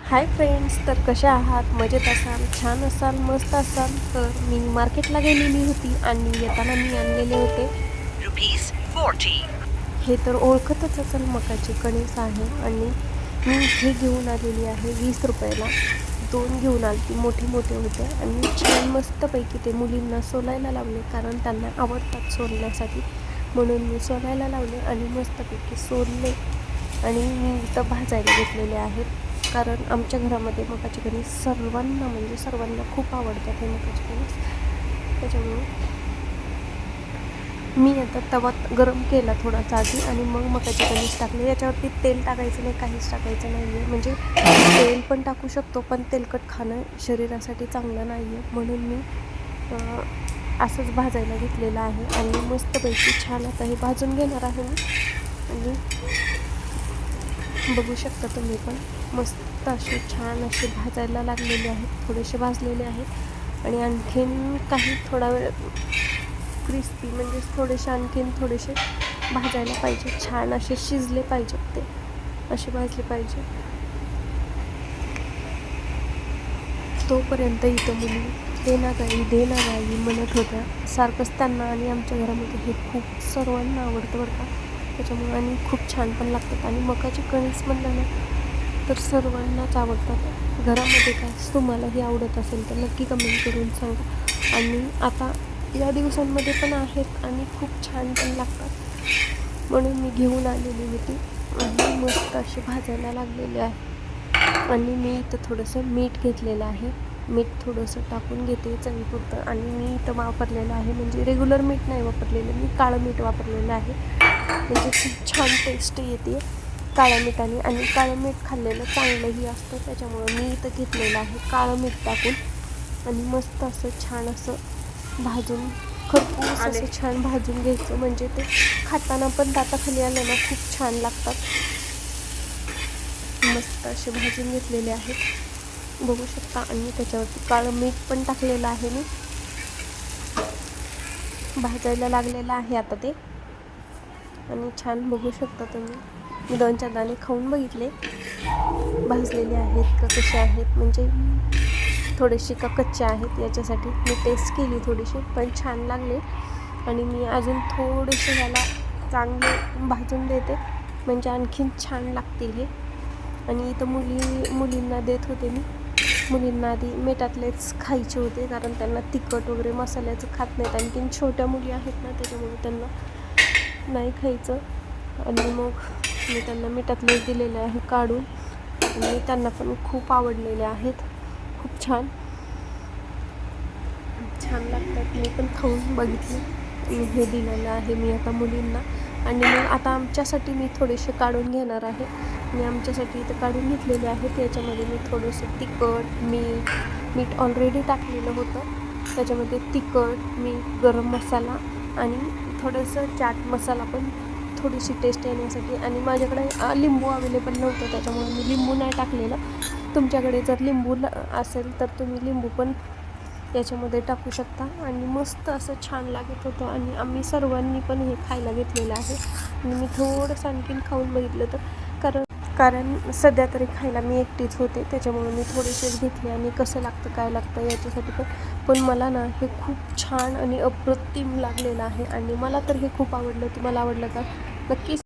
Hi friends, तर कशा आहात? मजेत असाल, छान असाल, मस्त असाल. तर मी मार्केटला गेलेली होती आणि येताना मी आणलेले होते ₹40. हे तर ओळखतच असेल, मकाची कणीस आहे. आणि मी हे घेऊन आलेली आहे 20 रुपयाला. 2 घेऊन आली ती, मोठे मोठे होते आणि छान मस्तपैकी ते मुलींना सोलायला लावले, कारण त्यांना आवडतात सोलण्यासाठी. म्हणून मी सोलायला लावले आणि मस्तपैकी सोलले. आणि मी इथं भाजायला घेतलेले आहेत, कारण आमच्या घरामध्ये मकाची कणीस सर्वांना, म्हणजे सर्वांना खूप आवडतात हे मकाची कणीस. त्याच्यामुळे मी आता तवा गरम केला थोडासा आधी आणि मग मकाची कणीस टाकले. याच्यावरती तेल टाकायचं नाही, काहीच टाकायचं नाही आहे. म्हणजे तेल पण टाकू शकतो, पण तेलकट खाणं शरीरासाठी चांगलं नाही आहे. म्हणून मी असंच भाजायला घेतलेलं आहे आणि मस्तपैकी छान आता हे भाजून घेणार आहे मी. आणि बघू शकता तुम्ही पण, मस्त असे छान असे भाजायला लागलेले आहेत, थोडेसे भाजलेले आहेत. आणि आणखीन काही थोडा वेळ क्रिस्पी, म्हणजे थोडेसे आणखीन थोडेसे भाजायला पाहिजे, छान असे शिजले पाहिजेत, ते असे भाजले पाहिजे. तोपर्यंत इथं मुली दे ना गाई म्हणत होत्या सारखंच त्यांना. आणि आमच्या घरामध्ये हे खूप सर्वांना आवडतं बरं का. त्याच्यामुळे आणि खूप छान पण लागतात. आणि मकाची कणीस म्हणलं ना तर सर्वांनाच आवडतात. घरामध्ये काय तुम्हालाही आवडत असेल तर नक्की कमेंट करून सांगा. आणि आता या दिवसांमध्ये पण आहेत आणि खूप छान पण लागतात, म्हणून मी घेऊन आलेली होती. आणि मस्त असे भाजायला लागलेले आहे. आणि मी इथं थोडंसं मीठ घेतलेलं आहे, मीठ थोडंसं टाकून घेते चवीपुरतं. आणि मी इथं वापरलेलं आहे, म्हणजे रेग्युलर मीठ नाही वापरलेलं, मी काळं मीठ वापरलेलं आहे. म्हणजे खूप छान टेस्ट येते काळ्या मिठाने, आणि काळं मीठ खाल्लेलं चांगलंही असतं. त्याच्यामुळं मी इथं घेतलेलं आहे काळं मीठ टाकून. आणि मस्त असं छान असं भाजून, खरपूस असं छान भाजून घ्यायचं, म्हणजे ते खाताना पण दाताखाली आलं ना खूप छान लागतात. मस्त असे भाजून घेतलेले आहेत, बघू शकता. आणि त्याच्यावरती काळं मीठ पण टाकलेलं आहे मी. भाजायला लागलेलं आहे आता ते. आणि छान बघू शकता तुम्ही, मी 2-4 दाणे खाऊन बघितले भाजलेले आहेत का कसे आहेत, म्हणजे थोडेसे का कच्चे आहेत याच्यासाठी मी टेस्ट केली थोडीशी, पण छान लागले. आणि मी अजून थोडेसे ह्याला चांगले भाजून देते, म्हणजे आणखीन छान लागतील हे. आणि इथं मुलींना देत होते मी. मुलींना आधी मिठातलेच खायचे होते, कारण त्यांना तिखट वगैरे मसाल्याचं खात नाहीत. आणखीन छोट्या मुली आहेत ना, त्याच्यामुळे त्यांना नाही खायचं. आणि मग मी त्यांना मिठातलेच दिलेले आहे काढून. आणि त्यांना पण खूप आवडलेले आहेत, खूप छान लागतात. मी पण खाऊन बघितले आणि हे दिलेलं आहे मी आता मुलींना. आणि मग आता आमच्यासाठी मी थोडेसे काढून घेणार आहे. मी आमच्यासाठी इथं काढून घेतलेले आहेत. याच्यामध्ये मी थोडंसं तिखट, मीठ ऑलरेडी टाकलेलं होतं. त्याच्यामध्ये तिखट, मीठ, गरम मसाला आणि थोडंसं चाट मसाला पण, थोडीशी टेस्ट येण्यासाठी. आणि माझ्याकडे लिंबू अवेलेबल नव्हतं, त्याच्यामुळे मी लिंबू नाही टाकलेलं. तुमच्याकडे जर लिंबू असेल तर तुम्ही लिंबू पण याच्यामध्ये टाकू शकता. आणि मस्त असं छान लागत होतं. आणि आम्ही सर्वांनी पण हे खायला घेतलेलं आहे. आणि मी थोडंसं आणखीन खाऊन बघितलं तर, कारण सध्या तरी खायला मी एकटीच होते, त्याच्यामुळे मी थोडेसेच घेतले. आणि कसं लागतं काय लागतं याच्यासाठी पण मला ना हे खूप छान आणि अप्रतिम लागलेलं आहे. आणि मला तर हे खूप आवडलं. तुम्हाला आवडलं का? नक्कीच